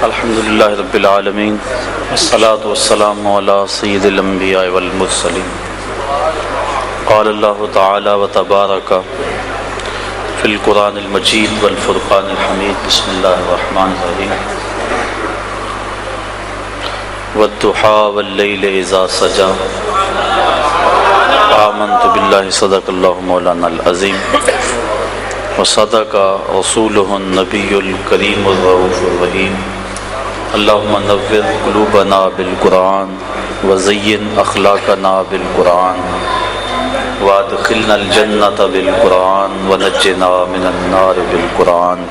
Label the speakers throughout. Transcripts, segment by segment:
Speaker 1: الحمد للہ رب العالمین والصلاة والسلام علی سید الانبیاء والمرسلین قال اللہ تعالی وتبارک فی القرآن المجید والفرقان الحمید بسم اللہ الرحمن الرحیم والضحی واللیل اذا سجی آمنت باللہ صدق اللہ مولانا العظیم وصدق رسولہ النبی الکریم الرؤوف الرحیم اللہم نور قلوبنا بالقرآن وزین اخلاقنا بالقرآن وادخلنا الجنۃ بالقرآن ونجنا من النار بالقرآن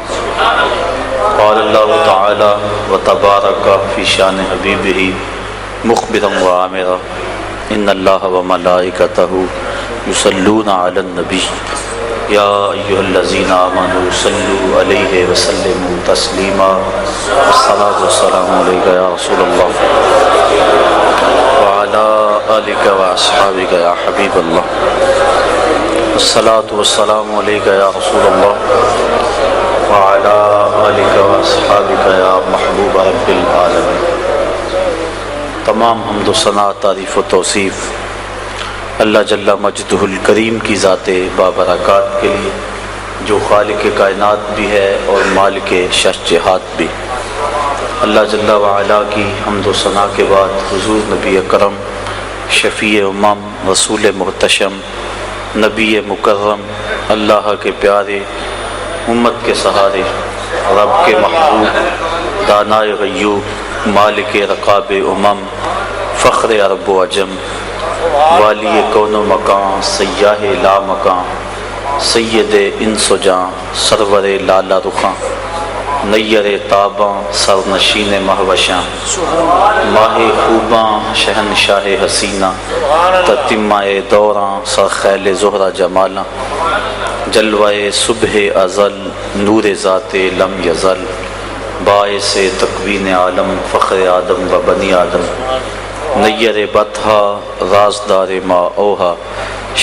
Speaker 1: قال اللہ تعالی وتبارک فی شان حبیبہ مخبرا وعامرا ان اللہ وملائکتہ یصلون علی النبی یا ایھا الذین آمنوا صلوا علیہ وسلموا تسلیما الصلاۃ والسلام علیک یا رسول اللہ وعلی آلک واصحابک یا حبیب اللہ الصلاۃ والسلام علیک یا رسول اللہ وعلی آلک واصحابک یا محبوب رب العالمین۔ تمام حمد و ثنا، تعریف و توصیف اللہ جل مجدہ الکریم کی ذات بابرکات کے لیے، جو خالق کائنات بھی ہے اور مالک شش جہات بھی۔ اللہ جل وعلا کی حمد و ثنا کے بعد حضور نبی اکرم، شفیع امم، رسول محتشم، نبی مکرم، اللہ کے پیارے، امت کے سہارے، رب کے محبوب، دانائے غیوب، مالک رقاب امم، فخر عرب و عجم، والی کون و مکان، سیاہ لا مکان، سید انس و جان، سرور لالا رخاں، نیر تاباں، سرنشین مہوشاں، ماہ خوباں، شہنشاہ حسینہ، تتمہ دوراں، سرخیل زہرہ جمالاں، جلوہ صبح ازل، نور ذات لم یزل، باعث تکوین عالم، فخر آدم و بنی آدم، نیر بطحا، رازدار ما اوہا،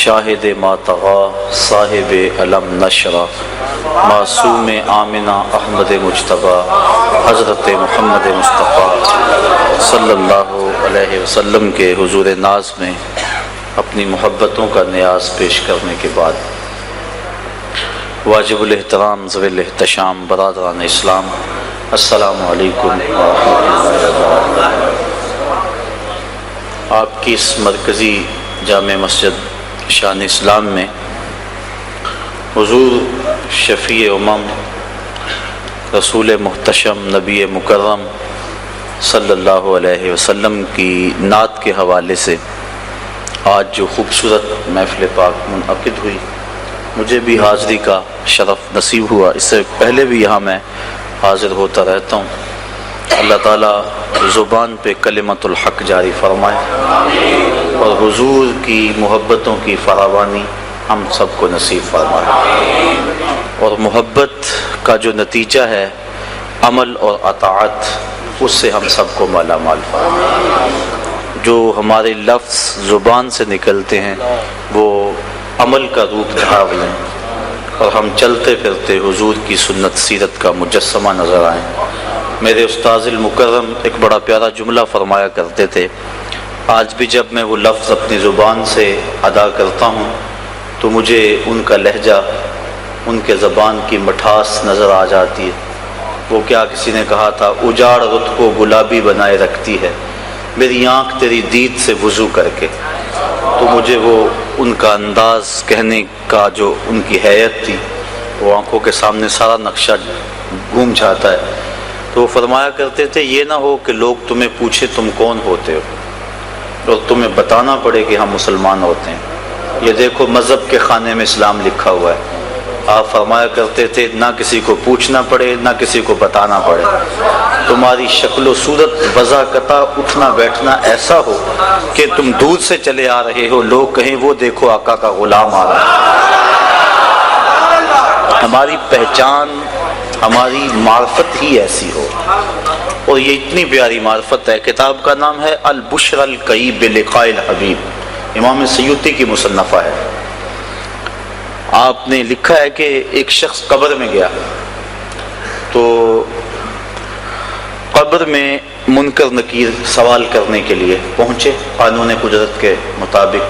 Speaker 1: شاہد ما طغا، صاحب علم نشرہ، معصوم آمنہ احمد مجتبی، حضرت محمد مصطفیٰ صلی اللہ علیہ وسلم کے حضور ناز میں اپنی محبتوں کا نیاز پیش کرنے کے بعد، واجب الاحترام ذوی الاحتشام برادران اسلام، السلام علیکم ورحمۃ اللہ وبرکاتہ۔ آپ کی اس مرکزی جامع مسجد شان اسلام میں حضور شفیع امم، رسول محتشم، نبی مکرم صلی اللہ علیہ وسلم کی نعت کے حوالے سے آج جو خوبصورت محفل پاک منعقد ہوئی، مجھے بھی حاضری کا شرف نصیب ہوا۔ اس سے پہلے بھی یہاں میں حاضر ہوتا رہتا ہوں۔ اللہ تعالیٰ زبان پہ کلمت الحق جاری فرمائے اور حضور کی محبتوں کی فراوانی ہم سب کو نصیب فرمائے، اور محبت کا جو نتیجہ ہے عمل اور اطاعت، اس سے ہم سب کو مالا مال فرمائے۔ جو ہمارے لفظ زبان سے نکلتے ہیں وہ عمل کا روپ دھار لیں اور ہم چلتے پھرتے حضور کی سنت سیرت کا مجسمہ نظر آئیں۔ میرے استاذ المکرم ایک بڑا پیارا جملہ فرمایا کرتے تھے، آج بھی جب میں وہ لفظ اپنی زبان سے ادا کرتا ہوں تو مجھے ان کا لہجہ، ان کے زبان کی مٹھاس نظر آ جاتی ہے۔ وہ کیا کسی نے کہا تھا، اجاڑ رت کو گلابی بنائے رکھتی ہے میری آنکھ تیری دید سے وضو کر کے۔ تو مجھے وہ ان کا انداز کہنے کا، جو ان کی حیت تھی، وہ آنکھوں کے سامنے سارا نقشہ گھوم جاتا ہے۔ تو وہ فرمایا کرتے تھے، یہ نہ ہو کہ لوگ تمہیں پوچھے تم کون ہوتے ہو اور تمہیں بتانا پڑے کہ ہم مسلمان ہوتے ہیں۔ یہ دیکھو مذہب کے خانے میں اسلام لکھا ہوا ہے۔ آپ فرمایا کرتے تھے، نہ کسی کو پوچھنا پڑے نہ کسی کو بتانا پڑے، تمہاری شکل و صورت، وضاحت، اٹھنا بیٹھنا ایسا ہو کہ تم دور سے چلے آ رہے ہو، لوگ کہیں وہ دیکھو آقا کا غلام آ رہا ہے۔ ہماری پہچان، ہماری معرفت ہی ایسی ہو، اور یہ اتنی پیاری معرفت ہے۔ کتاب کا نام ہے البشر الکئیب بلقاء الحبیب، امام سیوطی کی مصنفہ ہے۔ آپ نے لکھا ہے کہ ایک شخص قبر میں گیا تو قبر میں منکر نکیر سوال کرنے کے لیے پہنچے قانون قدرت کے مطابق.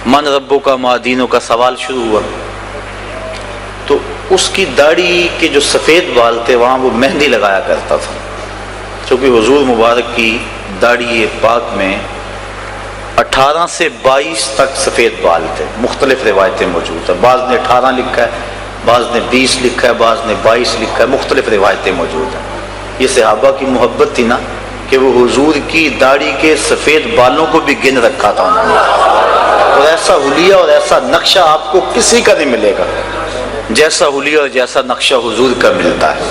Speaker 1: من ربوں کا ما دینوں کا سوال شروع ہوا تو اس کی داڑھی کے جو سفید بال تھے وہاں وہ مہندی لگایا کرتا تھا، چونکہ حضور مبارک کی داڑھی پاک میں 18 سے 22 تک سفید بال تھے. مختلف روایتیں موجود ہیں، بعض نے 18 لکھا ہے، بعض نے 20 لکھا ہے، بعض نے 22 لکھا ہے، مختلف روایتیں موجود ہیں. یہ صحابہ کی محبت تھی نا کہ وہ حضور کی داڑھی کے سفید بالوں کو بھی گن رکھا تھا انہوں نے. اور ایسا حلیہ اور ایسا نقشہ آپ کو کسی کا نہیں ملے گا جیسا حلیہ اور جیسا نقشہ حضور کا ملتا ہے.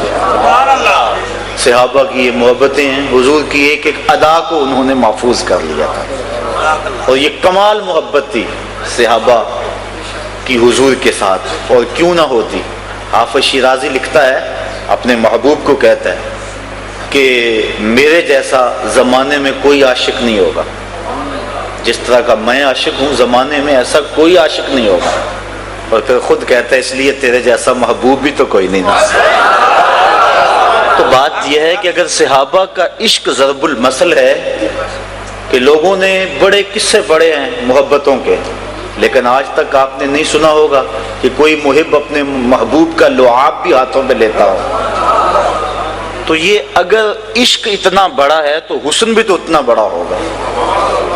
Speaker 1: صحابہ کی یہ محبتیں ہیں، حضور کی ایک ایک ادا کو انہوں نے محفوظ کر لیا تھا. اور یہ کمال محبت تھی صحابہ کی حضور کے ساتھ، اور کیوں نہ ہوتی. حافظ شیرازی لکھتا ہے، اپنے محبوب کو کہتا ہے کہ میرے جیسا زمانے میں کوئی عاشق نہیں ہوگا، جس طرح کا میں عاشق ہوں زمانے میں ایسا کوئی عاشق نہیں ہوگا. اور پھر خود کہتا ہے اس لیے تیرے جیسا محبوب بھی تو کوئی نہیں نا. تو بات یہ ہے کہ اگر صحابہ کا عشق ضرب المثل ہے کہ لوگوں نے بڑے قصے پڑھے ہیں محبتوں کے، لیکن آج تک آپ نے نہیں سنا ہوگا کہ کوئی محب اپنے محبوب کا لعاب بھی ہاتھوں میں لیتا ہو. تو یہ اگر عشق اتنا بڑا ہے تو حسن بھی تو اتنا بڑا ہوگا،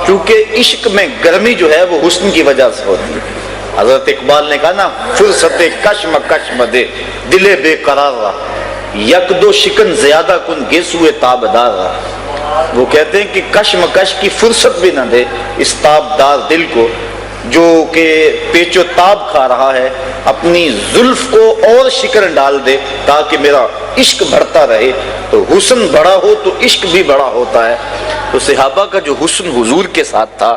Speaker 1: کیونکہ عشق میں گرمی جو ہے وہ حسن کی وجہ سے ہوتی ہے. حضرت اقبال نے کہا نا، فرصت کشم کشم دے دلے بے قرار رہا، یک دو شکن زیادہ کن گیسوئے تابدار رہا. وہ کہتے ہیں کہ کشم کش کی فرصت بھی نہ دے اس تابدار دل کو جو کہ پیچ و تاب کھا رہا ہے، اپنی زلف کو اور شکن ڈال دے تاکہ میرا عشق بڑھتا رہے. تو حسن بڑا ہو تو عشق بھی بڑا ہوتا ہے. تو صحابہ کا جو حسن حضور کے ساتھ تھا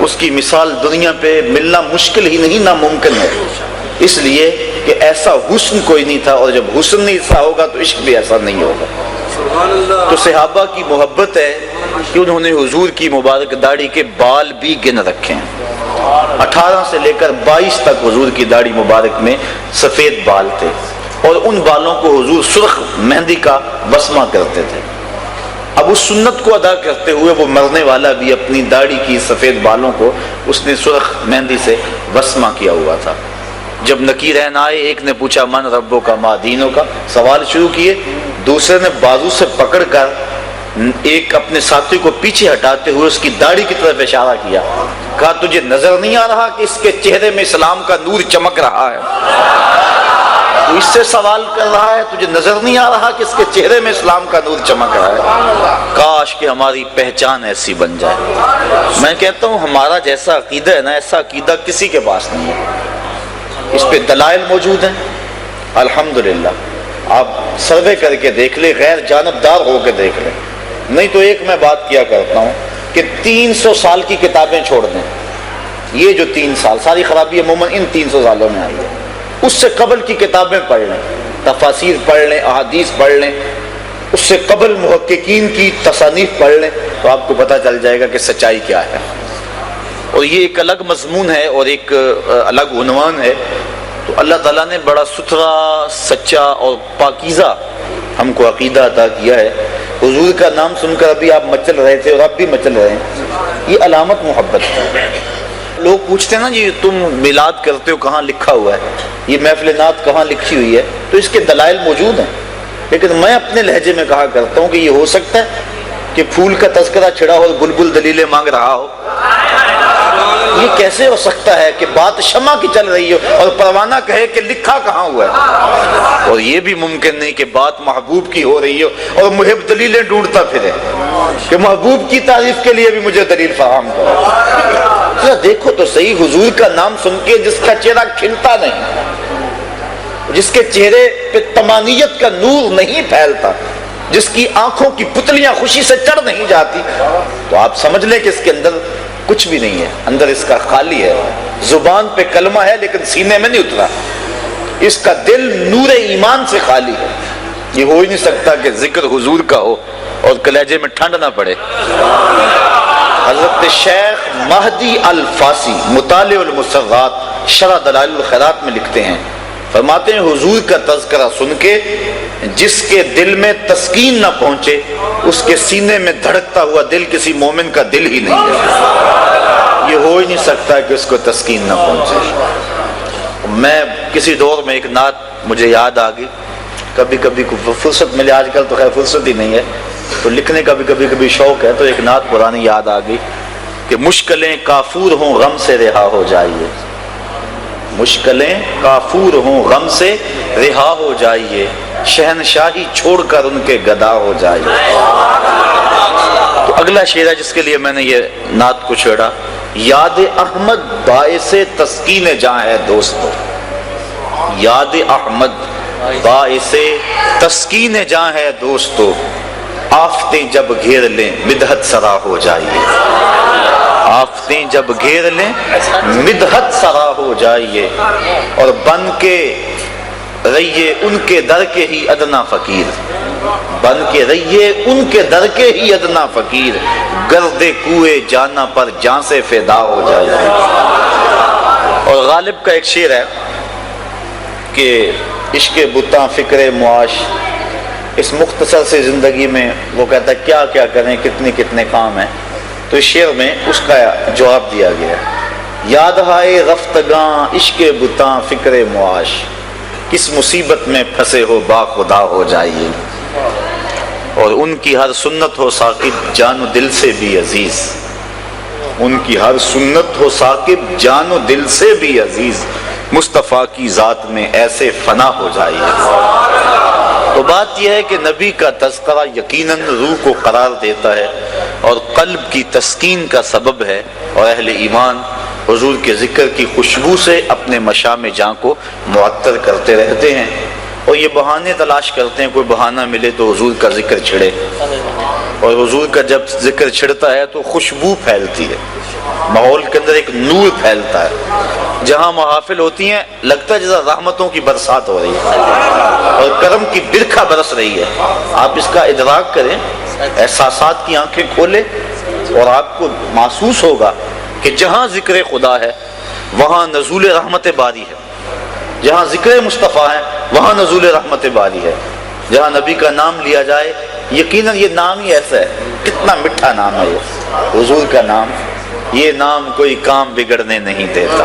Speaker 1: اس کی مثال دنیا پہ ملنا مشکل ہی نہیں، ناممکن ہے. اس لیے کہ ایسا حسن کوئی نہیں تھا، اور جب حسن نہیں ایسا ہوگا تو عشق بھی ایسا نہیں ہوگا. تو صحابہ کی محبت ہے کہ انہوں نے حضور کی مبارک داڑھی کے بال بھی گن رکھے ہیں. 18 سے لے کر 22 تک حضور کی داڑھی مبارک میں سفید بال تھے، اور ان بالوں کو حضور سرخ مہندی کا وسمہ کرتے تھے. اب اس سنت کو ادا کرتے ہوئے وہ مرنے والا بھی اپنی داڑھی کی سفید بالوں کو اس نے سرخ مہندی سے وسمہ کیا ہوا تھا. جب نکیرین آئے، ایک نے پوچھا من ربوں کا ما دینوں کا سوال شروع کیے، دوسرے نے بازو سے پکڑ کر ایک اپنے ساتھی کو پیچھے ہٹاتے ہوئے اس کی داڑھی کی طرف اشارہ کیا، کہا تجھے نظر نہیں آ رہا کہ اس کے چہرے میں اسلام کا نور چمک رہا ہے؟ تو اس سے سوال کر رہا ہے، تجھے نظر نہیں آ رہا کہ اس کے چہرے میں اسلام کا نور چمک رہا ہے؟ کاش کہ ہماری پہچان ایسی بن جائے. میں کہتا ہوں ہمارا جیسا عقیدہ ہے نا، ایسا عقیدہ کسی کے پاس نہیں ہے. اس پہ دلائل موجود ہیں الحمدللہ. آپ سروے کر کے دیکھ لیں، غیر جانبدار ہو کے دیکھ لیں. نہیں تو ایک میں بات کیا کرتا ہوں کہ 300 سال کی کتابیں چھوڑ دیں. یہ جو 3 سال ساری خرابی عموماً ان 300 سالوں میں آئی ہے. اس سے قبل کی کتابیں پڑھ لیں، تفاسیر پڑھ لیں، احادیث پڑھ لیں، اس سے قبل محققین کی تصانیف پڑھ لیں، تو آپ کو پتہ چل جائے گا کہ سچائی کیا ہے. اور یہ ایک الگ مضمون ہے اور ایک الگ عنوان ہے. تو اللہ تعالیٰ نے بڑا ستھرا، سچا اور پاکیزہ ہم کو عقیدہ عطا کیا ہے. حضور کا نام سن کر ابھی آپ مچل رہے تھے اور اب بھی مچل رہے ہیں، یہ علامت محبت ہے. لوگ پوچھتے ہیں نا جی تم میلاد کرتے ہو، کہاں لکھا ہوا ہے؟ یہ محفل نعت کہاں لکھی ہوئی ہے؟ تو اس کے دلائل موجود ہیں، لیکن میں اپنے لہجے میں کہا کرتا ہوں کہ یہ ہو سکتا ہے کہ پھول کا تذکرہ چھڑا ہو، بلبل دلیلیں مانگ رہا ہو. یہ کیسے ہو سکتا ہے کہ بات شمع کی چل رہی ہو اور پروانہ کہے کہ لکھا کہاں ہوا ہے؟ اور یہ بھی ممکن نہیں کہ بات محبوب کی ہو رہی ہو اور محب دلیلیں ڈھونڈتا پھرے کہ محبوب کی تعریف کے لیے بھی مجھے دلیل فراہم کرو. دیکھو تو صحیح، حضور کا نام سن کے جس کا چہرہ کھلتا نہیں، جس کے چہرے پہ طمانیت کا نور نہیں پھیلتا، جس کی آنکھوں کی پتلیاں خوشی سے چڑھ نہیں جاتی، تو آپ سمجھ لیں کہ اس کے اندر کچھ بھی نہیں ہے، اندر اس کا خالی ہے. زبان پہ کلمہ ہے لیکن سینے میں نہیں اترا. اس کا دل نور ایمان سے خالی ہے. یہ ہو ہی نہیں سکتا کہ ذکر حضور کا ہو اور کلیجے میں ٹھنڈ نہ پڑے. حضرت شیخ مہدی الفاسی مطالع المسرات شرح دلائل الخیرات میں لکھتے ہیں، فرماتے ہیں حضور کا تذکرہ سن کے جس کے دل میں تسکین نہ پہنچے اس کے سینے میں دھڑکتا ہوا دل کسی مومن کا دل ہی نہیں ہے. یہ ہو ہی نہیں سکتا کہ اس کو تسکین نہ پہنچے. میں کسی دور میں ایک نعت مجھے یاد آ گئی، کبھی کبھی فرصت ملے، آج کل تو خیر فرصت ہی نہیں ہے تو لکھنے کا بھی کبھی شوق ہے، تو ایک نعت پرانی یاد آ گئی کہ مشکلیں کافور ہوں غم سے رہا ہو جائیے، مشکلیں کافور ہوں غم سے رہا ہو جائیے، شہنشاہی چھوڑ کر ان کے گدا ہو جائیے. تو اگلا شعر ہے جس کے لیے میں نے یہ نعت کو چھیڑا. یاد احمد باعث تسکین جاں ہے دوستو، یاد احمد باعث تسکین جاں ہے دوستو، آفتیں جب گھیر لیں مدحت سرا ہو جائیے، آفتیں جب گھیر لیں مدحت سرا ہو جائیے، اور بن کے رہیے ان کے در کے ہی ادنا فقیر، بن کے رہیے ان کے در کے ہی ادنا فقیر، گرد کوئے جانا پر جان سے فدا ہو جائیے. اور غالب کا ایک شعر ہے کہ عشق بتاں فکر معاش، اس مختصر سی زندگی میں وہ کہتا ہے کیا کیا کریں، کتنے کام ہیں. تو اس شعر میں اس کا جواب دیا گیا ہے. یاد ہائے رفتگاں عشق بتاں فکر معاش، کس مصیبت میں پھنسے ہو با خدا ہو جائیے، اور ان کی ہر سنت ہو ثاقب جان و دل سے بھی عزیز، ان کی ہر سنت ہو ثاقب جان و دل سے بھی عزیز، مصطفیٰ کی ذات میں ایسے فنا ہو جائیے. تو بات یہ ہے کہ نبی کا تذکرہ یقیناً روح کو قرار دیتا ہے اور قلب کی تسکین کا سبب ہے، اور اہل ایمان حضور کے ذکر کی خوشبو سے اپنے مشام جاں کو معطر کرتے رہتے ہیں، اور یہ بہانے تلاش کرتے ہیں، کوئی بہانہ ملے تو حضور کا ذکر چھڑے، اور حضور کا جب ذکر چھڑتا ہے تو خوشبو پھیلتی ہے، ماحول کے اندر ایک نور پھیلتا ہے. جہاں محافل ہوتی ہیں لگتا ہے جیسا رحمتوں کی برسات ہو رہی ہے اور کرم کی برکھا برس رہی ہے. آپ اس کا ادراک کریں، احساسات کی آنکھیں کھولیں، اور آپ کو محسوس ہوگا کہ جہاں ذکر خدا ہے وہاں نزول رحمت باری ہے، جہاں ذکر مصطفیٰ ہے وہاں نزول رحمت باری ہے. جہاں نبی کا نام لیا جائے، یقیناً یہ نام ہی ایسا ہے، کتنا میٹھا نام ہے یہ حضور کا نام. یہ نام کوئی کام بگڑنے نہیں دیتا،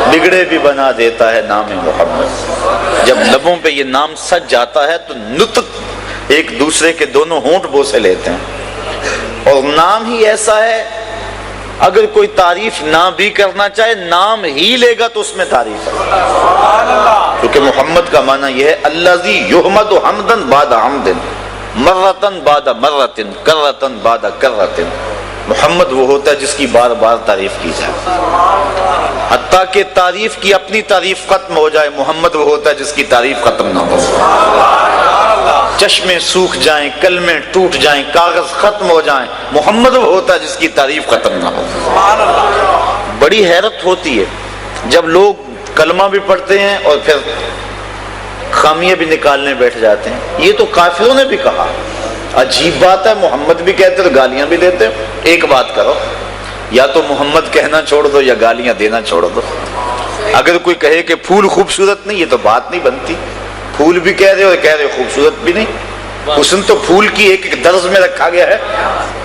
Speaker 1: بگڑے بھی بنا دیتا ہے نام محمد. جب لبوں پہ یہ نام سج جاتا ہے تو نطق ایک دوسرے کے دونوں ہونٹ بوسے لیتے ہیں. اور نام ہی ایسا ہے، اگر کوئی تعریف نہ بھی کرنا چاہے نام ہی لے گا تو اس میں تعریف ہے. کیونکہ محمد کا معنی یہ ہے الذی یحمد حمدن بعد حمدن، مرتن بعد مرتن، کرتن بعد کرتن. محمد وہ ہوتا ہے جس کی بار بار تعریف کی جائے، حتیٰ کہ تعریف کی اپنی تعریف ختم ہو جائے. محمد وہ ہوتا ہے جس کی تعریف ختم نہ ہو. چشمے سوکھ جائیں، کلمے ٹوٹ جائیں، کاغذ ختم ہو جائیں، محمد وہ ہوتا ہے جس کی تعریف ختم نہ ہو. بڑی حیرت ہوتی ہے جب لوگ کلمہ بھی پڑھتے ہیں اور پھر خامیاں بھی نکالنے بیٹھ جاتے ہیں. یہ تو کافروں نے بھی کہا، عجیب بات ہے، محمد بھی کہتے تو گالیاں بھی دیتے. ایک بات کرو، یا تو محمد کہنا چھوڑ دو یا گالیاں دینا چھوڑ دو. اگر کوئی کہے کہ پھول خوبصورت نہیں، یہ تو بات نہیں بنتی. پھول بھی کہہ رہے اور کہہ رہے خوبصورت بھی نہیں. حسن تو پھول کی ایک ایک درز میں رکھا گیا ہے،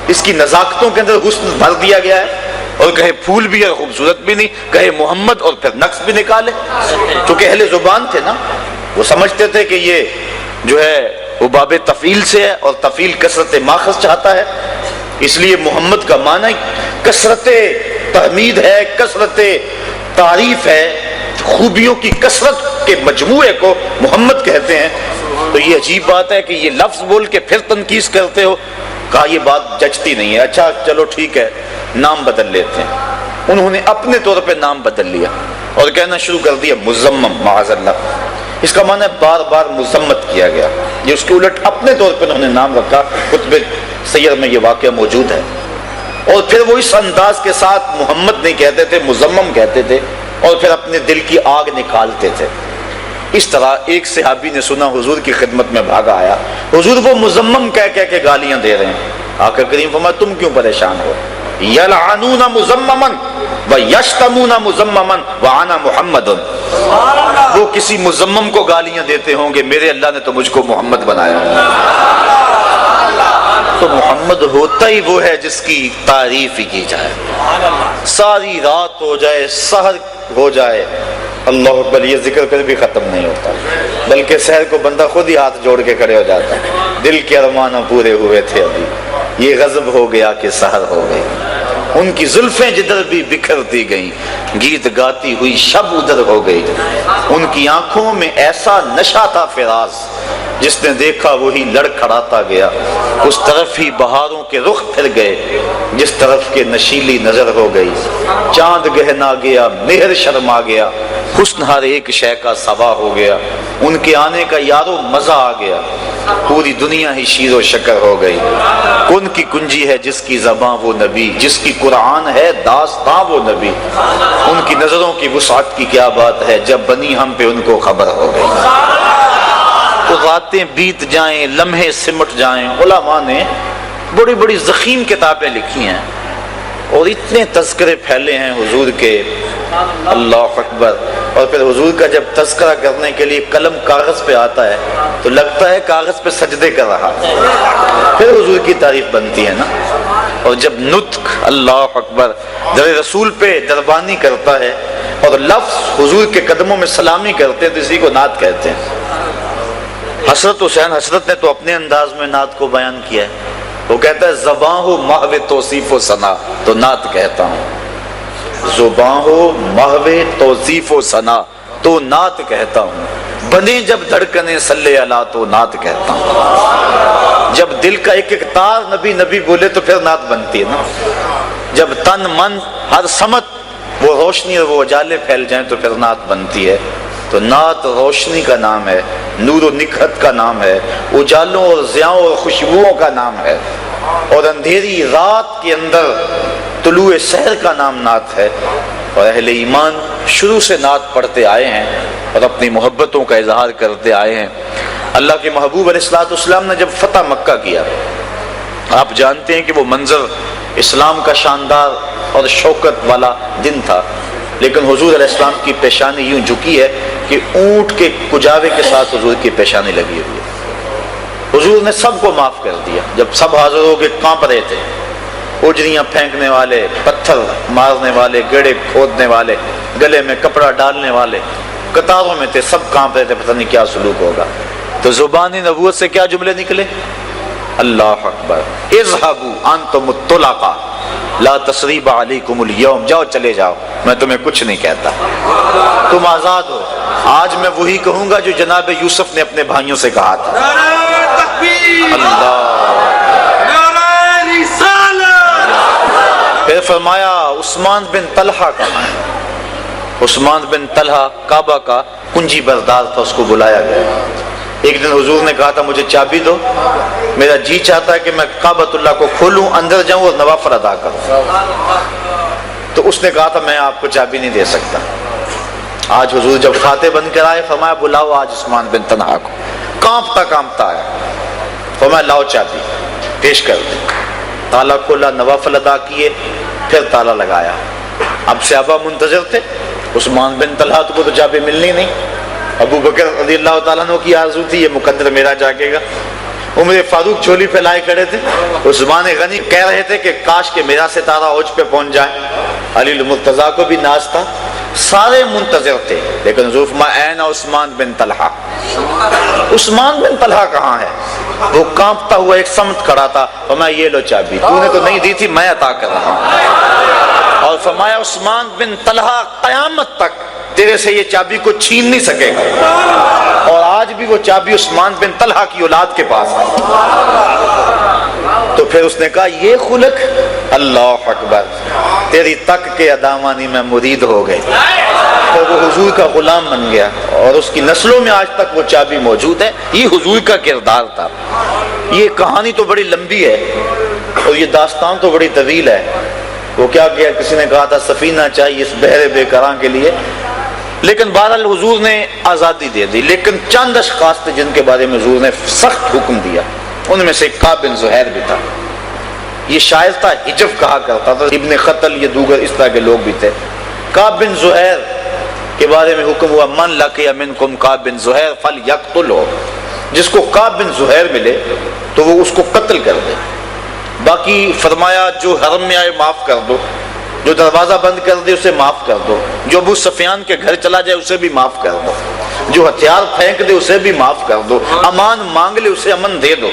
Speaker 1: اس کی نزاکتوں کے اندر حسن بھر دیا گیا ہے. اور کہے پھول بھی اور خوبصورت بھی نہیں، کہے محمد اور پھر نقص بھی نکالے. کیونکہ اہل زبان تھے نا، وہ سمجھتے تھے کہ یہ جو ہے وہ باب تفعیل سے ہے، اور تفعیل کثرت ماخذ چاہتا ہے. اس لیے محمد کا معنی کثرت تحمید ہے، کثرت تعریف ہے، خوبیوں کی کثرت کے مجموعے کو محمد کہتے ہیں. تو یہ عجیب بات ہے کہ یہ لفظ بول کے پھر تنقید کرتے ہو. کہا یہ بات جچتی نہیں ہے. اچھا چلو ٹھیک ہے، نام بدل لیتے ہیں. انہوں نے اپنے طور پہ نام بدل لیا اور کہنا شروع کر دیا مزمم، معاذ اللہ. اس کا معنی بار بار مذمت کیا گیا. یہ اس کے الٹ اپنے طور پہ انہوں نے نام رکھا. کتب سیر میں یہ واقعہ موجود ہے. اور پھر وہ اس انداز کے ساتھ محمد نہیں کہتے تھے، مزمم کہتے تھے، اور پھر اپنے دل کی آگ نکالتے تھے. اس طرح ایک صحابی نے سنا، حضور کی خدمت میں بھاگا آیا، حضور وہ مزمم کہہ کہہ کے گالیاں دے رہے ہیں. آقا کریم فرمایا تم کیوں پریشان ہو،
Speaker 2: یلعنون مذمما ویشتمون مذمما وانا محمد. وہ کسی مذمم کو گالیاں دیتے ہوں گے، میرے اللہ نے تو مجھ کو محمد بنایا. تو محمد ہوتا ہی وہ ہے جس کی تعریف ہی کی جائے. ساری رات ہو جائے، سحر ہو جائے، اللہ اکبر یہ ذکر کر بھی ختم نہیں ہوتا، بلکہ سحر کو بندہ خود ہی ہاتھ جوڑ کے کھڑے ہو جاتا ہے. دل کے ارمان پورے ہوئے تھے ابھی، یہ غضب ہو گیا کہ سحر ہو گئی. ان کی زلفیں جدھر بھی بکھرتی گئیں، گیت گاتی ہوئی شب ادھر ہو گئی. ان کی آنکھوں میں ایسا نشہ تھا فراز، جس نے دیکھا وہی لڑکھڑاتا گیا. اس طرف ہی بہاروں کے رخ پھر گئے، جس طرف کے نشیلی نظر ہو گئی. چاند گہنا گیا، مہر شرما گیا، حسن ہر ایک شے کا سوا ہو گیا. ان کے آنے کا یارو مزہ آ گیا، پوری دنیا ہی شیر و شکر ہو گئی. کن کی کنجی ہے جس کی زباں وہ نبی، جس کی قرآن ہے داستاں وہ نبی. ان کی نظروں کی وسعت کی کیا بات ہے، جب بنی ہم پہ ان کو خبر ہو گئی. تو راتیں بیت جائیں، لمحے سمٹ جائیں. علماء نے بڑی بڑی ضخیم کتابیں لکھی ہیں اور اتنے تذکرے پھیلے ہیں حضور کے، اللہ اکبر. اور پھر حضور کا جب تذکرہ کرنے کے لیے قلم کاغذ پہ آتا ہے تو لگتا ہے کاغذ پہ سجدے کر رہا ہے، پھر حضور کی تعریف بنتی ہے نا. اور جب نطق اللہ اکبر در رسول پہ دربانی کرتا ہے اور لفظ حضور کے قدموں میں سلامی کرتے ہیں تو اسی کو نعت کہتے ہیں. حسرت حسین حسرت نے تو اپنے انداز میں نعت کو بیان کیا ہے. وہ کہتا ہے زباں ہو محو توصیف و ثنا تو نعت کہتا ہوں. زباں ہو محو توصیف و ثنا تو نعت کہتا ہوں. بنے جب دھڑکنے صلی اللہ تو نعت کہتا ہوں. جب دل کا ایک ایک تار نبی نبی بولے تو پھر نعت بنتی ہے نا. جب تن من ہر سمت وہ روشنی اور وہ اجالے پھیل جائیں تو پھر نعت بنتی ہے. تو نعت روشنی کا نام ہے، نور و نکھت کا نام ہے، اجالوں اور ضیاؤں اور خوشبوؤں کا نام ہے. اور اندھیری رات کے اندر طلوع سحر کا نام نعت ہے. اور اہل ایمان شروع سے نعت پڑھتے آئے ہیں اور اپنی محبتوں کا اظہار کرتے آئے ہیں. اللہ کے محبوب علیہ الصلوۃ والسلام نے جب فتح مکہ کیا، آپ جانتے ہیں کہ وہ منظر اسلام کا شاندار اور شوکت والا دن تھا، لیکن حضور علیہ السلام کی پیشانی یوں جھکی ہے کہ اونٹ کے کجاوے کے ساتھ حضور کی پیشانی لگی ہوئی ہے. حضور نے سب کو معاف کر دیا. جب سب حاضر ہو کے کانپ رہے تھے، اجریاں پھینکنے والے، پتھر مارنے والے، گڑھے کھودنے والے، گلے میں کپڑا ڈالنے والے قطاروں میں تھے، سب کانپ رہے تھے، پتہ نہیں کیا سلوک ہوگا. تو زبان نبوت سے کیا جملے نکلے؟ اللہ اکبر، اذهبوا انتم الطلقاء لا تثریب علیکم اليوم، جاؤ چلے جاؤ، میں تمہیں کچھ نہیں کہتا، تم آزاد ہو. آج میں وہی کہوں گا جو جناب یوسف نے اپنے بھائیوں سے کہا تھا. اللہ. پھر فرمایا عثمان بن طلحہ کہاں ہے؟ عثمان بن طلحہ کعبہ کا کنجی بردار تھا، اس کو بلایا گیا. ایک دن حضور نے کہا تھا مجھے چابی دو، میرا جی چاہتا ہے کہ میں کعبۃ اللہ کو کھولوں، اندر جاؤں اور نوافل ادا کروں. تو اس نے کہا تھا میں آپ کو چابی نہیں دے سکتا. آج حضور جب فاتح بن کر آئے فرمایا بلاؤ آج عثمان بن طلحہ کو. کانپتا کانپتا آیا، فرمایا لاؤ چابی، پیش کر دیں. تالا کھولا، نوافل ادا کیے، پھر تالا لگایا. اب صحابہ منتظر تھے، عثمان بن طلحہ کو تو چابی ملنی نہیں. ابو بکر رضی اللہ تعالیٰ عنہ کی آرزو تھی یہ مقدر میرا جاگے گا. عمر فاروق جھولی پھیلائے کھڑے تھے. عثمان غنی کہہ رہے تھے کہ کاش کہ میرا ستارہ اوج پہ پہنچ جائے. علی المرتضیٰ کو بھی ناز تھا. سارے منتظر تھے، لیکن حضور فرمایا این عثمان بن طلحہ. عثمان بن طلحہ کہاں ہے؟ وہ کانپتا ہوا ایک سمت کھڑا تھا. فرمایا یہ لو چابی، تو نے تو نہیں دی تھی، میں عطا کر رہا ہوں. اور فرمایا عثمان بن طلحہ قیامت تک تیرے سے یہ چابی کو چھین نہیں سکے گا. اور آج بھی وہ چابی عثمان بن طلحہ کی اولاد کے پاس ہے. تو پھر اس نے کہا یہ خلق، اللہ اکبر، تیری تک کے ادامانی میں مرید ہو گئے. اور وہ حضور کا غلام بن گیا اور اس کی نسلوں میں آج تک وہ چابی موجود ہے. یہ حضور کا کردار تھا. یہ کہانی تو بڑی لمبی ہے اور یہ داستان تو بڑی طویل ہے. وہ کیا کیا، کسی نے کہا تھا سفینہ چاہیے اس بحر بے کراں کے لیے، لیکن بہرحال حضور نے آزادی دے دی. لیکن چند اشخاص تھے جن کے بارے میں حضور نے سخت حکم دیا، ان میں سے کعب بن زہیر بھی تھا. یہ شاعر تھا، ہجف کہا کرتا تھا، ابن قتل یہ دوگر اس طرح کے لوگ بھی تھے۔ کعب بن زہیر کے بارے میں حکم ہوا من لقی منکم کعب بن زہیر فلیقتلہ، جس کو کعب بن زہیر ملے تو وہ اس کو قتل کر دے۔ باقی فرمایا جو حرم میں آئے معاف کر دو، جو دروازہ بند کر دے اسے معاف کر دو، جو ابو سفیان کے گھر چلا جائے اسے بھی معاف کر دو، جو ہتھیار پھینک دے اسے بھی معاف کر دو، امان مانگ لے اسے امن دے دو،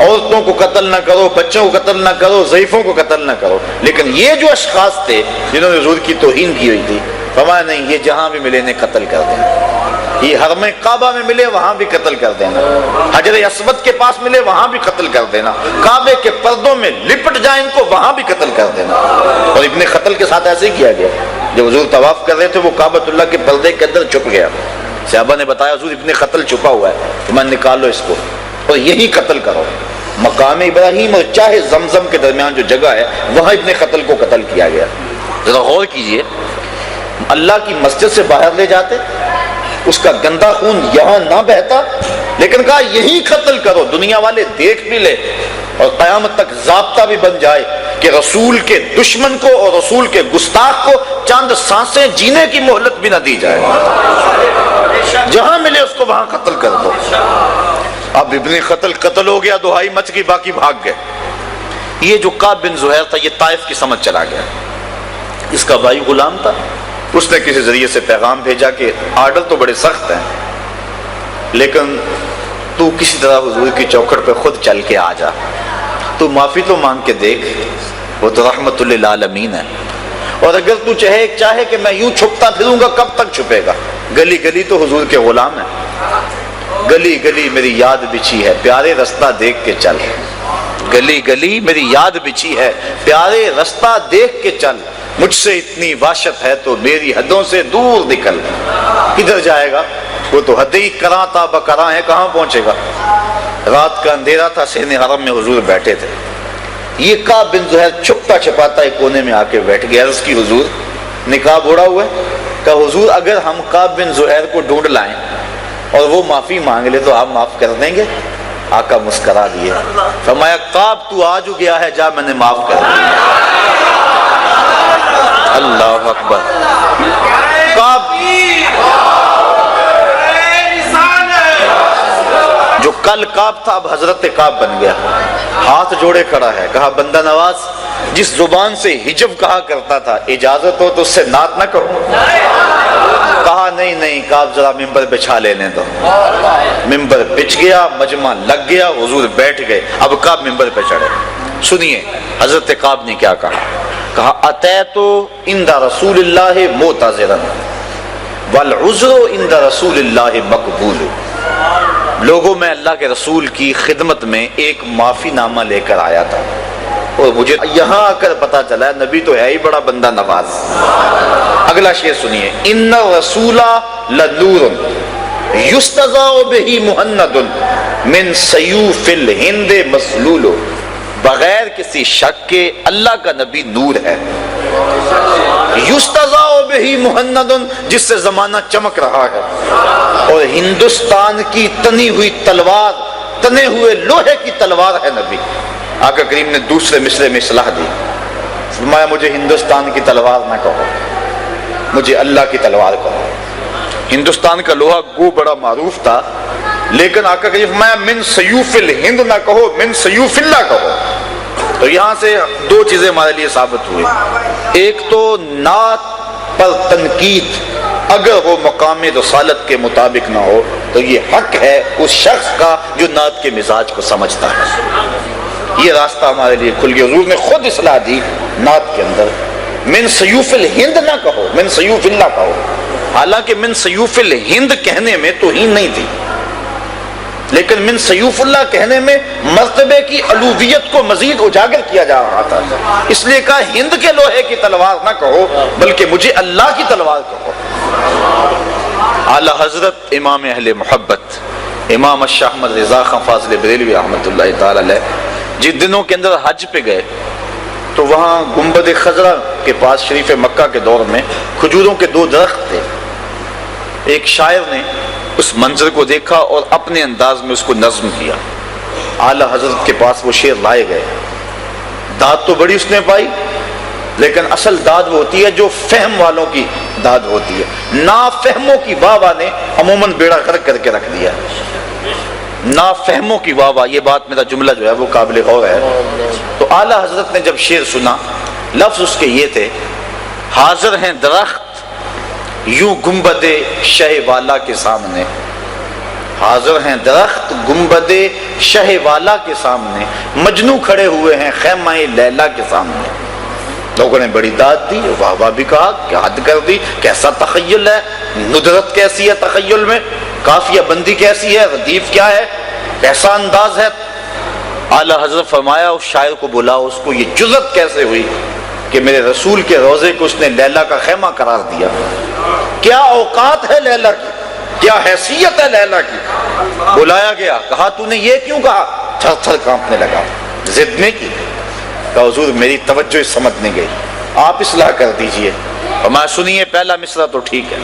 Speaker 2: عورتوں کو قتل نہ کرو، بچوں کو قتل نہ کرو، ضعیفوں کو قتل نہ کرو۔ لیکن یہ جو اشخاص تھے جنہوں نے حضور کی توہین کی ہوئی تھی، فرمایا نہیں، یہ جہاں بھی ملے انہیں قتل کر دینا، یہ حرم کعبہ میں ملے وہاں بھی قتل کر دینا، حجر اسود کے پاس ملے وہاں بھی قتل کر دینا، کعبے کے پردوں میں لپٹ جائیں ان کو وہاں بھی قتل کر دینا۔ اور ابن قتل کے ساتھ ایسے ہی کیا گیا، جب حضور طواف کر رہے تھے وہ کعبۃ اللہ کے پردے کے اندر چھپ گیا، صحابہ نے بتایا حضور ابن قتل چھپا ہوا ہے، تمہیں نکالو اس کو اور یہی قتل کرو۔ مقام ابراہیم اور چاہے زمزم کے درمیان جو جگہ ہے وہاں ابن قتل کو قتل کیا گیا۔ ذرا غور کیجئے، اللہ کی مسجد سے باہر لے جاتے، اس کا گندا خون یہاں نہ بہتا، لیکن کہا یہی قتل کرو، دنیا والے دیکھ بھی لے اور قیامت تک ضابطہ بھی بن جائے کہ رسول کے دشمن کو اور رسول کے گستاخ کو چند سانسیں جینے کی مہلت بھی نہ دی جائے، جہاں ملے اس کو وہاں قتل کر دو۔ اب ابن قتل قتل ہو گیا، دہائی مچ گئی، باقی بھاگ گئے۔ یہ جو کعب بن زہیر تھا یہ طائف کی سمجھ چلا گیا، اس کا بھائی غلام تھا، اس نے کسی ذریعے سے پیغام بھیجا کہ آرڈر تو بڑے سخت ہیں لیکن تو کسی طرح حضور کی چوکھٹ پہ خود چل کے آ جا، تو معافی تو مانگ کے دیکھ، وہ تو رحمت للعالمین ہے، اور اگر تو چاہے کہ میں یوں چھپتا پھروں گا کب تک چھپے گا؟ گلی گلی تو حضور کے غلام ہیں، گلی گلی میری یاد بچھی ہے پیارے رستہ دیکھ کے چل، گلی گلی میری یاد بچھی ہے پیارے رستہ دیکھ کے چل، مجھ سے اتنی وحشت ہے تو میری حدوں سے دور نکل۔ کدھر جائے گا؟ وہ تو حد ہی کراں تا بکراں ہے، کہاں پہنچے گا؟ رات کا اندھیرا تھا، صحن حرم میں حضور بیٹھے تھے، یہ کعب بن زہیر چھپتا چھپاتا ایک کونے میں آ کے بیٹھ گیا، عرض کی حضور نقاب اوڑا ہوا ہے، کہا حضور اگر ہم کعب بن زہیر کو ڈھونڈ لائیں اور وہ معافی مانگ لے تو آپ معاف کر دیں گے؟ آقا مسکرا دیے، فرمایا کعب تو آ جو گیا ہے، جا میں نے معاف کر دیا۔ اللہ اکبر۔ کعب جو کل کعب تھا اب حضرت کعب بن گیا، ہاتھ جوڑے کھڑا ہے، کہا بندہ نواز جس زبان سے ہجب کہا کرتا تھا اجازت ہو تو اس سے نعت نہ کرو؟ کہا نہیں کعب ذرا ممبر بچھا لینے دو۔ ممبر بچھ گیا، مجمع لگ گیا، حضور بیٹھ گئے، اب کعب ممبر پہ چڑھے۔ سنیے حضرت کعب نے کیا کہا اتیت عند رسول اللہ معتذرا والعذر عند رسول اللہ مقبول۔ لوگوں میں اللہ کے رسول کی خدمت میں ایک معافی نامہ لے کر آیا تھا، اور مجھے یہاں آ کر پتا چلا نبی تو ہے ہی بڑا بندہ نواز۔ اگلا شعر سنیے، ان الرسول لنور یستضاء بہ مہند من سیوف الہند مسلول۔ بغیر کسی شک کے اللہ کا نبی نور ہے، یستضاء بہ مہند جس سے زمانہ چمک رہا ہے، اور ہندوستان کی تنی ہوئی تلوار، تنے ہوئے لوہے کی تلوار ہے نبی۔ آقا کریم نے دوسرے مصرے میں اصلاح دی، فرمایا مجھے ہندوستان کی تلوار نہ کہو، مجھے اللہ کی تلوار کہو۔ ہندوستان کا لوہا گو بڑا معروف تھا، لیکن آقا کریم فرمایا من سیوف الہند نہ کہو، من سیوف اللہ کہو۔ تو یہاں سے دو چیزیں ہمارے لیے ثابت ہوئی، ایک تو نعت پر تنقید اگر وہ مقام رسالت کے مطابق نہ ہو تو یہ حق ہے اس شخص کا جو نعت کے مزاج کو سمجھتا ہے۔ یہ راستہ ہمارے لیے کھل گیا، حضور نے خود اصلاح دی نعت کے اندر، من سیوف الہند نہ کہو، من سیوف اللہ کہو۔ حالانکہ من سیوف الہند کہنے میں توہین نہیں تھی، لیکن من سیوف اللہ کہنے میں مرتبے کی علویت کو مزید اجاگر کیا جا رہا تھا، اس لیے کہا ہند کے لوہے کی تلوار نہ کہو بلکہ مجھے اللہ کی تلوار کہو۔ اعلی حضرت امام اہل محبت امام شاہ احمد رضا خان فاضل بریلوی رحمۃ اللہ تعالی علیہ جن دنوں کے اندر حج پہ گئے تو وہاں گنبد خضرا کے پاس شریف مکہ کے دور میں کھجوروں کے دو درخت تھے۔ ایک شاعر نے اس منظر کو دیکھا اور اپنے انداز میں اس کو نظم کیا، اعلی حضرت کے پاس وہ شعر لائے گئے، داد تو بڑی اس نے پائی، لیکن اصل داد وہ ہوتی ہے جو فہم والوں کی داد ہوتی ہے۔ نافہموں کی واہ واہ نے عموماً بیڑا غرق کر کے رکھ دیا۔ نافہموں کی واہ واہ، یہ بات میرا جملہ جو ہے وہ قابل غور ہے۔ تو اعلیٰ حضرت نے جب شعر سنا، لفظ اس کے یہ تھے: حاضر ہیں درخت یوں گنبد شہ والا کے سامنے، حاضر ہیں درخت گنبد شہ والا کے سامنے، مجنو کھڑے ہوئے ہیں خیمہ لیلا کے سامنے۔ لوگوں نے بڑی داد دی، واہ واہ بھی کہا کہ حد کر دی، کیسا تخیل ہے، ندرت کیسی ہے تخیل میں، قافیہ بندی کیسی ہے، ردیف کیا ہے، کیسا انداز ہے۔ اعلیٰ حضرت فرمایا اس شاعر کو بلاؤ، اس کو یہ جرأت کیسے ہوئی کہ میرے رسول کے روزے کو اس نے لیلا کا خیمہ قرار دیا؟ کیا اوقات ہے لیلا کی، کیا حیثیت ہے لیلا کی؟ بلایا گیا، کہا تو نے یہ کیوں کہا؟ تھر تھر کانپنے لگا، ضد نے کی، کہا حضور میری توجہ سمجھ نہیں گئی، آپ اصلاح کر دیجئے۔ اور میں سنیے پہلا مصرع تو ٹھیک ہے،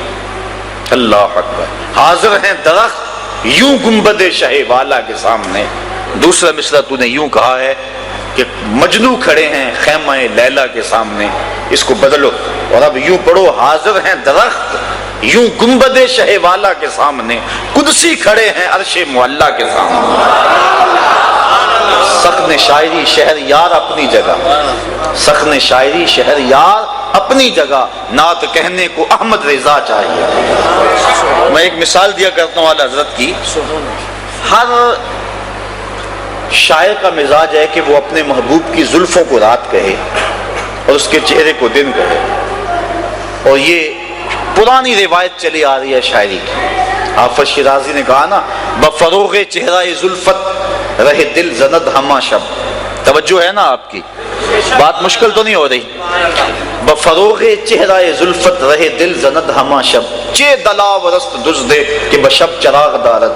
Speaker 2: اللہ اکبر، حاضر ہیں درخت یوں گنبد شہ والا کے سامنے۔ دوسرا مصرع تو نے یوں کہا ہے کہ مجنو کھڑے ہیں خیمہ لیلا کے سامنے، اس کو بدلو اور اب یوں پڑھو: حاضر ہیں درخت یوں گنبد شہ والا کے سامنے، قدسی کھڑے ہیں عرش معلا کے سامنے۔ سخن شاعری شہر یار اپنی جگہ، سخن شاعری شہر یار اپنی جگہ، نعت کہنے کو احمد رضا چاہیے۔ میں ایک مثال دیا کرتا ہوں اعلیٰ حضرت کی، ہر شاعر کا مزاج ہے کہ وہ اپنے محبوب کی زلفوں کو رات کہے اور اس کے چہرے کو دن کہے، اور یہ پرانی روایت چلی آ رہی ہے شاعری کی۔ حافظ شیرازی نے کہا نا: بفروغ چہرہ زلفت رہے دل زند ہما شب۔ توجہ ہے نا آپ کی، بات مشکل تو نہیں ہو رہی۔ بفروغ چہرہ زلفت رہے دل زند ہما شب، چے دلا ورست دزدے کہ بشب چراغ دارد۔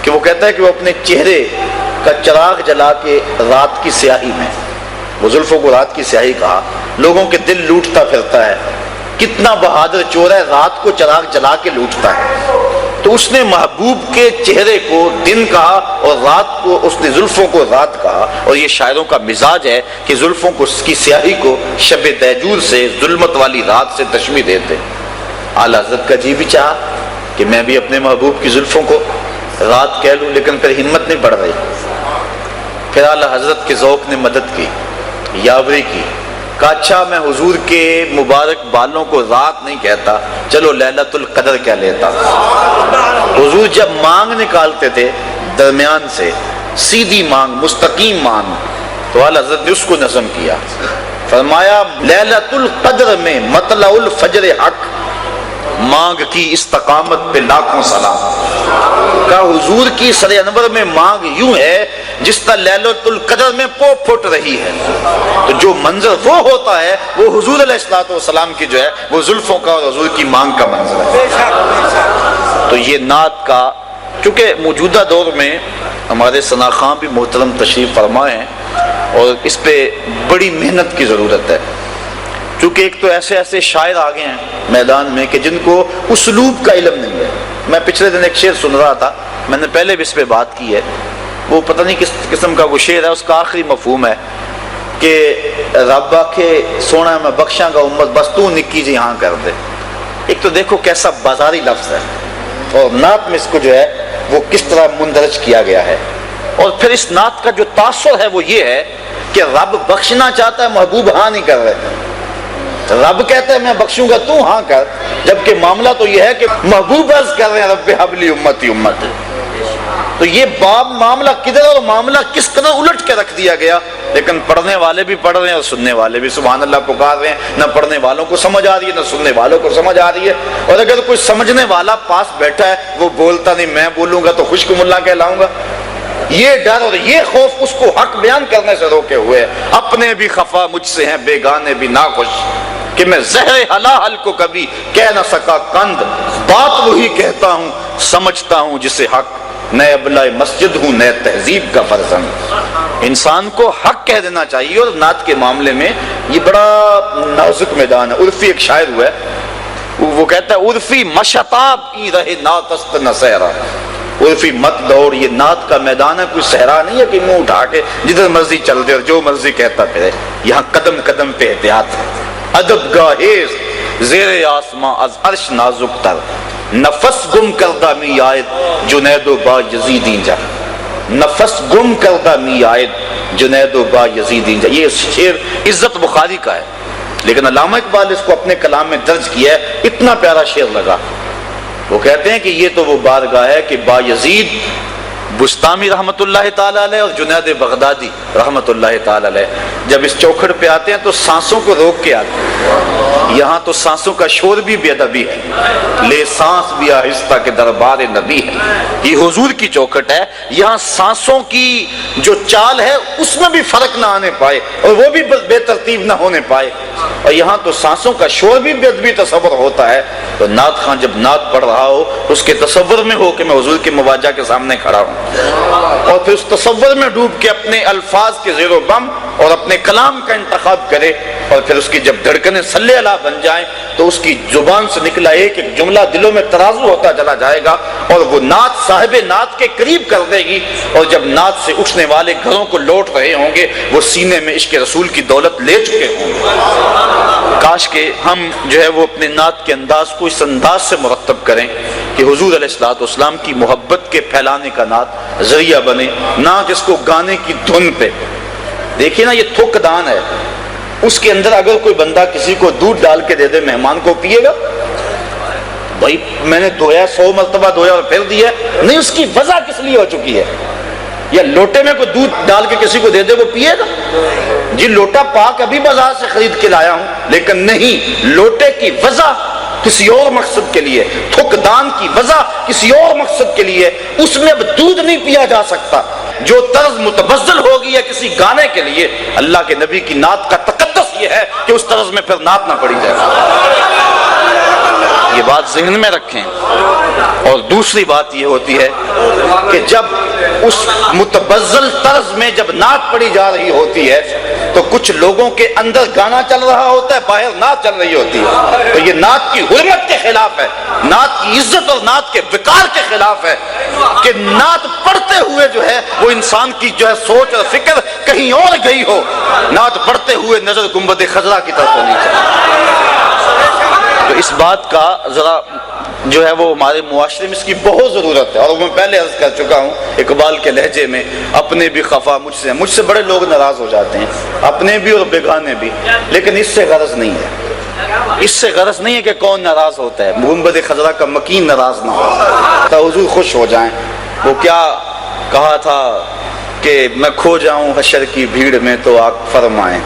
Speaker 2: کہ وہ کہتا ہے کہ وہ اپنے چہرے کا چراغ جلا کے رات کی سیاہی میں، وہ زلفوں کو رات کی سیاہی کہا، لوگوں کے دل لوٹتا پھرتا ہے، کتنا بہادر چور ہے، رات کو چراغ جلا کے لوٹتا ہے۔ تو اس نے محبوب کے چہرے کو دن کہا اور رات کو اس نے زلفوں کو رات کہا، اور یہ شاعروں کا مزاج ہے کہ زلفوں کو کی سیاہی کو شب دیجور سے، ظلمت والی رات سے تشبیہ دیتے۔ اعلیٰ حضرت کا جی بھی چاہا کہ میں بھی اپنے محبوب کی زلفوں کو رات کہہ لوں، لیکن پھر ہمت نہیں بڑھ رہی۔ پھر اعلیٰ حضرت کے ذوق نے مدد کی، یاوری کی، کہا اچھا میں حضور کے مبارک بالوں کو رات نہیں کہتا، چلو لیلۃ القدر کہہ لیتا۔ حضور جب مانگ نکالتے تھے درمیان سے، سیدھی مانگ، مستقیم مانگ، تو اعلیٰ حضرت نے اس کو نظم کیا، فرمایا: لیلۃ القدر میں مطلع الفجر حق، مانگ کی استقامت پہ لاکھوں سلام۔ کہ حضور کی سر انور میں مانگ یوں ہے جس طرح لیلۃ القدر میں پو پھٹ رہی ہے۔ تو جو منظر وہ ہوتا ہے وہ حضور علیہ الصلوۃ والسلام کی جو ہے وہ زلفوں کا اور حضور کی مانگ کا منظر ہے۔ تو یہ نعت کا، چونکہ موجودہ دور میں ہمارے ثنا خان بھی محترم تشریف فرمائے ہیں اور اس پہ بڑی محنت کی ضرورت ہے، کیونکہ ایک تو ایسے ایسے شاعر آ گئے ہیں میدان میں کہ جن کو اسلوب کا علم نہیں ہے۔ میں پچھلے دن ایک شعر سن رہا تھا، میں نے پہلے بھی اس پہ بات کی ہے، وہ پتہ نہیں کس قسم کا وہ شعر ہے، اس کا آخری مفہوم ہے کہ رب آکھے سونا میں بخشاں گا امت بس تو نکی جی ہاں کر دے۔ ایک تو دیکھو کیسا بازاری لفظ ہے، اور نعت میں اس کو جو ہے وہ کس طرح مندرج کیا گیا ہے۔ اور پھر اس نعت کا جو تاثر ہے وہ یہ ہے کہ رب بخشنا چاہتا ہے، محبوب ہاں نہیں کر رہے۔ رب کہتا ہے میں بخشوں گا تو ہاں کر، جبکہ معاملہ تو یہ ہے کہ محبوب عرض کر رہے ہیں رب حبلی امتی امت۔ تو یہ باب معاملہ کدھر اور معاملہ کس طرح الٹ کے رکھ دیا گیا، لیکن پڑھنے والے بھی پڑھ رہے ہیں اور سننے والے بھی سبحان اللہ پکار رہے ہیں، نہ پڑھنے والوں کو سمجھ آ رہی ہے نہ سننے والوں کو سمجھ آ رہی ہے۔ اور اگر کوئی سمجھنے والا پاس بیٹھا ہے وہ بولتا نہیں، میں بولوں گا تو خشک ملا کہلاؤں گا، یہ ڈر اور یہ خوف اس کو حق بیان کرنے سے روکے ہوئے، اپنے بھی خفا مجھ سے ہیں بیگانے بھی ناخوش، کہ میں زہر حلال کو کبھی کہہ نہ سکا کند، بات وہی کہتا ہوں سمجھتا ہوں جسے حق، نئے ابلۂ مسجد ہوں نئے تہذیب کا فرزند۔ انسان کو حق کہہ دینا چاہیے، اور نعت کے معاملے میں یہ بڑا نازک میدان ہے۔ عرفی ایک شاعر ہوا ہے، وہ کہتا ہے عرفی مشتاب کی رہے ناتست نہ سہرا، عرفی مت دوڑ، یہ نعت کا میدان ہے، کوئی صحرا نہیں ہے کہ منہ اٹھا کے جدھر مرضی چل دے اور جو مرضی کہتا پھرے. یہاں قدم قدم پہ احتیاط ہے. ادب گاہیز زیر آسماں از عرش نازک تر، نفس گم کردہ می آید جنید و با یزیدین جا. نفس گم کردہ می آید جنید و با یزیدین جا. یہ شعر عزت بخاری کا ہے، لیکن علامہ اقبال اس کو اپنے کلام میں درج کیا ہے. اتنا پیارا شعر لگا. وہ کہتے ہیں کہ یہ تو وہ بارگاہ ہے کہ با یزید بستامی رحمت اللہ تعالی علیہ اور جنید بغدادی رحمت اللہ تعالی علیہ جب اس چوکھٹ پہ آتے ہیں تو سانسوں کو روک کے آتے ہیں. یہاں تو سانسوں کا شور بھی بے ادبی ہے، لے سانس بھی آہستہ کے دربار نبی ہے. یہ حضور کی چوکھٹ ہے، یہاں سانسوں کی جو چال ہے اس میں بھی فرق نہ آنے پائے اور وہ بھی بے ترتیب نہ ہونے پائے. اور یہاں تو سانسوں کا شور بھی بے ادبی تصور ہوتا ہے. تو نعت خان جب نعت پڑھ رہا ہو اس کے تصور میں ہو کہ میں حضور کے مواجہ کے سامنے کھڑا ہوں، اور پھر اس تصور میں ڈوب کے اپنے الفاظ کے زیر و بم اور اپنے کلام کا انتخاب کرے، اور پھر اس کی جب دھڑکنیں صلی اللہ بن جائیں تو اس کی زبان سے نکلا ایک ایک جملہ دلوں میں ترازو ہوتا چلا جائے گا اور وہ نعت صاحب نعت کے قریب کر دے گی. اور جب نعت سے اٹھنے والے گھروں کو لوٹ رہے ہوں گے وہ سینے میں عشق رسول کی دولت لے چکے ہوں گے. کاش کہ ہم جو ہے وہ اپنے نعت کے انداز کو اس انداز سے مرتب کریں کہ حضور علیہ الصلوۃ والسلام کی محبت کے پھیلانے کا نعت ذریعہ بنے، نہ کہ اس کو گانے کی دھن پہ. دیکھیے نا، یہ تھوک دان ہے، اس کے اندر اگر کوئی بندہ کسی کو دودھ ڈال کے دے دے مہمان کو، پیے گا؟ بھائی میں نے دھویا 100 مرتبہ دھویا اور پھر دیا نہیں، اس کی وجہ کس لیے ہو چکی ہے. یا لوٹے میں کوئی دودھ ڈال کے کسی کو دے دے وہ پیے گا؟ جی لوٹا پاک ابھی بازار سے خرید کے لایا ہوں، لیکن نہیں، لوٹے کی وجہ کسی اور مقصد کے لیے، تھوک دان کی وجہ کسی اور مقصد کے لیے، اس میں اب دودھ نہیں پیا جا سکتا. جو طرز متبذل ہوگی ہے کسی گانے کے لیے، اللہ کے نبی کی نعت کا تقدس یہ ہے کہ اس طرز میں پھر نعت نہ پڑی جائے. یہ بات ذہن میں رکھیں. اور دوسری بات یہ ہوتی ہے کہ جب اس متبذل طرز میں جب نعت پڑی جا رہی ہوتی ہے تو کچھ لوگوں کے اندر گانا چل رہا ہوتا ہے، باہر نعت چل رہی ہوتی ہے. تو یہ نعت کی حرمت کے خلاف ہے، نعت کی عزت اور نعت کے وقار کے خلاف ہے کہ نعت پڑھتے ہوئے جو ہے وہ انسان کی جو ہے سوچ اور فکر کہیں اور گئی ہو. نعت پڑھتے ہوئے نظر گنبد خضرا کی طرف ہونی چاہیے. تو اس بات کا ذرا جو ہے وہ ہمارے معاشرے میں اس کی بہت ضرورت ہے. اور میں پہلے عرض کر چکا ہوں اقبال کے لہجے میں، اپنے بھی خفا مجھ سے بڑے لوگ ناراض ہو جاتے ہیں، اپنے بھی اور بیگانے بھی، لیکن اس سے غرض نہیں ہے. اس سے غرض نہیں ہے کہ کون ناراض ہوتا ہے، گنبد خضرا کا مکین ناراض نہ ہو تو حضور خوش ہو جائیں. وہ کیا کہا تھا کہ میں کھو جاؤں حشر کی بھیڑ میں تو آپ فرمائیں،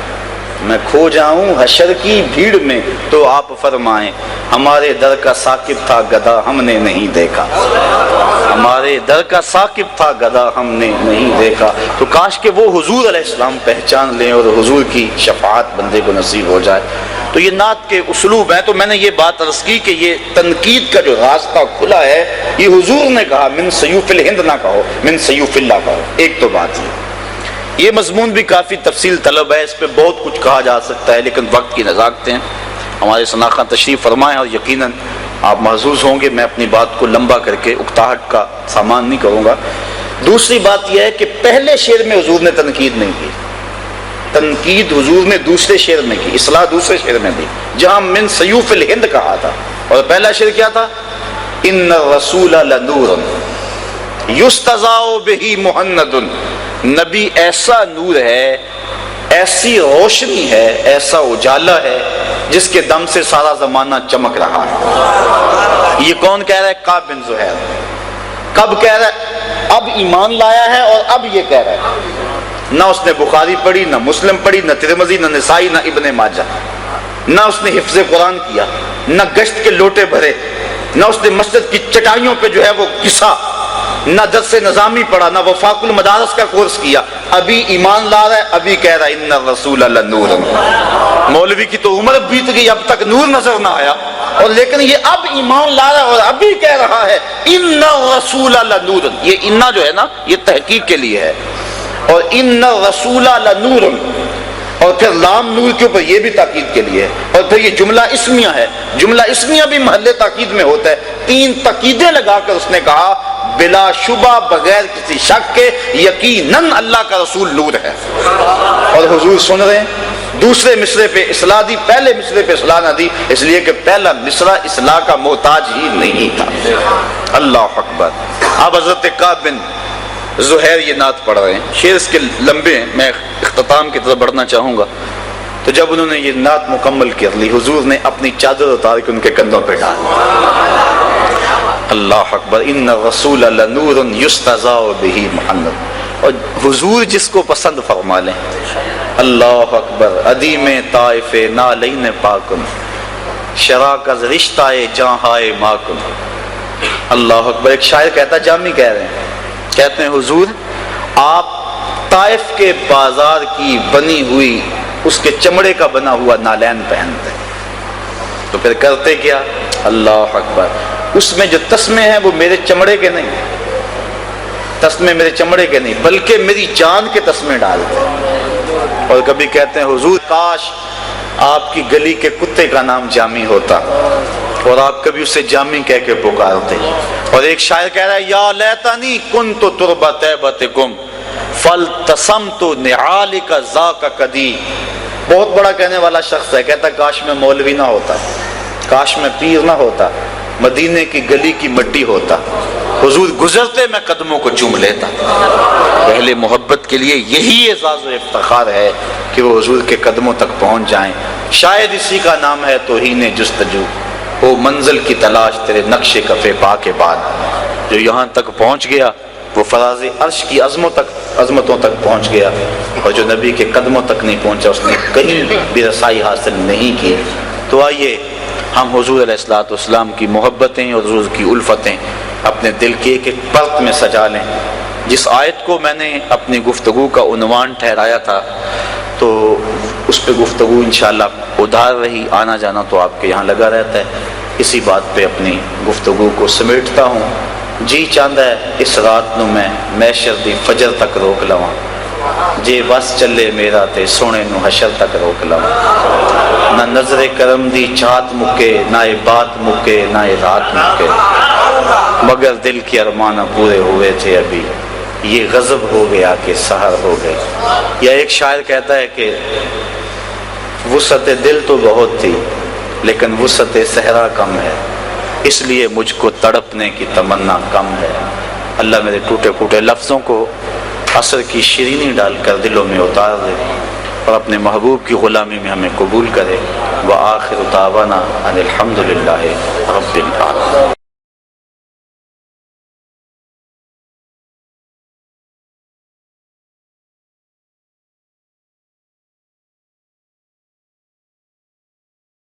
Speaker 2: میں کھو جاؤں حشر کی بھیڑ میں تو آپ فرمائیں، ہمارے در کا ثاقب تھا گدھا ہم نے نہیں دیکھا، ہمارے در کا ثاقب تھا گدھا ہم نے نہیں دیکھا. تو کاش کہ وہ حضور علیہ السلام پہچان لیں اور حضور کی شفاعت بندے کو نصیب ہو جائے. تو یہ نعت کے اسلوب ہیں. تو میں نے یہ بات عرض کی کہ یہ تنقید کا جو راستہ کھلا ہے یہ حضور نے کہا، من سیوف الہند نہ کہو، من سیوف اللہ کہو. ایک تو بات یہ مضمون بھی کافی تفصیل طلب ہے، اس پہ بہت کچھ کہا جا سکتا ہے، لیکن وقت کی نزاکتیں ہمارے سناخواں تشریف فرمائیں اور یقیناً آپ محظوظ ہوں گے. میں اپنی بات کو لمبا کر کے اکتاہٹ کا سامان نہیں کروں گا. دوسری بات یہ ہے کہ پہلے شعر میں حضور نے تنقید نہیں کی، تنقید حضور نے دوسرے شعر میں کی، اصلاح دوسرے شعر میں دی جہاں من سیوف الہند کہا تھا. اور پہلا شعر کیا تھا؟ ان الرسول لنور یستضاء بہ مہند. نبی ایسا نور ہے، ایسی روشنی ہے، ایسا اجالا ہے جس کے دم سے سارا زمانہ چمک رہا ہے. یہ کون کہہ رہا ہے؟ کعب بن زہیر. کب کہہ رہا ہے؟ اب ایمان لایا ہے اور اب یہ کہہ رہا ہے. نہ اس نے بخاری پڑھی، نہ مسلم پڑھی، نہ ترمذی، نہ نسائی، نہ ابن ماجہ. نہ اس نے حفظ قرآن کیا، نہ گشت کے لوٹے بھرے، نہ اس نے مسجد کی چٹائیوں پہ جو ہے وہ گھسا، نہ درس نظامی پڑھا، نہ وفاق المدارس کا کورس کیا. ابھی ایمان لا رہا ہے، ابھی کہہ رہا ہے ان الرسول لنور. مولوی کی تو عمر بیت گئی، اب تک نور نظر نہ آیا، اور لیکن یہ اب ایمان لا رہا ہے اور ابھی کہہ رہا ہے ان الرسول لنور. یہ انا جو ہے نا یہ تحقیق کے لیے ہے. اور ان الرسول لنور، اور پھر لام نور کے اوپر یہ بھی تاکید کے لیے ہے. اور پھر یہ جملہ اسمیہ ہے. جملہ اسمیہ بھی محل تاکید میں ہوتا ہے. 3 تاکیدیں لگا کر اس نے کہا بلا شبہ بغیر کسی شک کے یقیناً اللہ کا رسول نور ہے۔ اور حضور سن رہے ہیں، دوسرے مصرے پہ اصلاح دی، پہلے مصرے پہ اصلاح نہ دی، اس لیے کہ پہلا مصرع اصلاح کا محتاج ہی نہیں تھا۔ اللہ اکبر۔ اب حضرت کعب بن زہیر یہ نعت پڑھ رہے ہیں، شعر اس کے لمبے ہیں، میں اختتام کی طرف بڑھنا چاہوں گا۔ تو جب انہوں نے یہ نعت مکمل کر لی، حضور نے اپنی چادر اتار کے ان کے کندھوں پہ ڈال دی۔ اللہ اکبر۔ ان الرسول لنور یستضاء بہ محمد۔ اور حضور جس کو پسند فرما لیں، اللہ اکبر۔ ادیم طائف نالین پاکن شراکز رشتہ جہاں ماکن۔ اللہ اکبر۔ ایک شاعر کہتا، جامی کہہ رہے ہیں، کہتے ہیں حضور آپ طائف کے بازار کی بنی ہوئی اس کے چمڑے کا بنا ہوا نالین پہنتے، تو پھر کرتے کیا؟ اللہ اکبر۔ اس میں جو تسمے ہیں وہ میرے چمڑے کے نہیں، تسمے میرے چمڑے کے نہیں بلکہ میری جان کے تسمے ڈالتے۔ اور کبھی کہتے ہیں حضور کاش آپ کی گلی کے کتے کا نام جامی ہوتا اور آپ کبھی اسے جامی کہہ کے پکارتے۔ اور ایک شاعر کہہ رہا ہے، یا لیتنی کنت تربہ طیبتکم فالتسمت نعالک ذاک قدی۔ بہت بڑا کہنے والا شخص ہے، کہتا کاش میں مولوی نہ ہوتا، کاش میں پیر نہ ہوتا، مدینے کی گلی کی مٹی ہوتا، حضور گزرتے میں قدموں کو چوم لیتا۔ اہل محبت کے لیے یہی اعزاز و افتخار ہے کہ وہ حضور کے قدموں تک پہنچ جائیں۔ شاید اسی کا نام ہے توہین جستجو، وہ منزل کی تلاش تیرے نقش کف پا کے بعد۔ جو یہاں تک پہنچ گیا وہ فراز عرش کی عظمتوں تک پہنچ گیا، اور جو نبی کے قدموں تک نہیں پہنچا اس نے کہیں بھی رسائی حاصل نہیں کی۔ تو آئیے ہم حضور علیہ الصلوۃ والسلام کی محبتیں اور حضور کی الفتیں اپنے دل کے ایک ایک پرت میں سجا لیں۔ جس آیت کو میں نے اپنی گفتگو کا عنوان ٹھہرایا تھا تو اس پہ گفتگو انشاءاللہ ادھار رہی، آنا جانا تو آپ کے یہاں لگا رہتا ہے۔ اسی بات پہ اپنی گفتگو کو سمیٹتا ہوں۔ جی چاہتا ہے اس رات نو میں محشر دی فجر تک روک لواں، جے بس چلے میرا تے سونے نو حشر تک روک لواں۔ نہ نظر کرم دی چاہت مکے، نہ بات مکے، نہ رات مکے، مگر دل کے ارمان پورے ہوئے تھے ابھی، یہ غضب ہو گیا کہ سحر ہو گئی۔ یا ایک شاعر کہتا ہے کہ وسعت دل تو بہت تھی لیکن وسعت صحرا کم ہے، اس لیے مجھ کو تڑپنے کی تمنا کم ہے۔ اللہ میرے ٹوٹے پھوٹے لفظوں کو عصر کی شیرینی ڈال کر دلوں میں اتار دے اور اپنے محبوب کی غلامی میں ہمیں قبول کرے۔ وآخر دعوانا ان الحمد للہ رب العالمین۔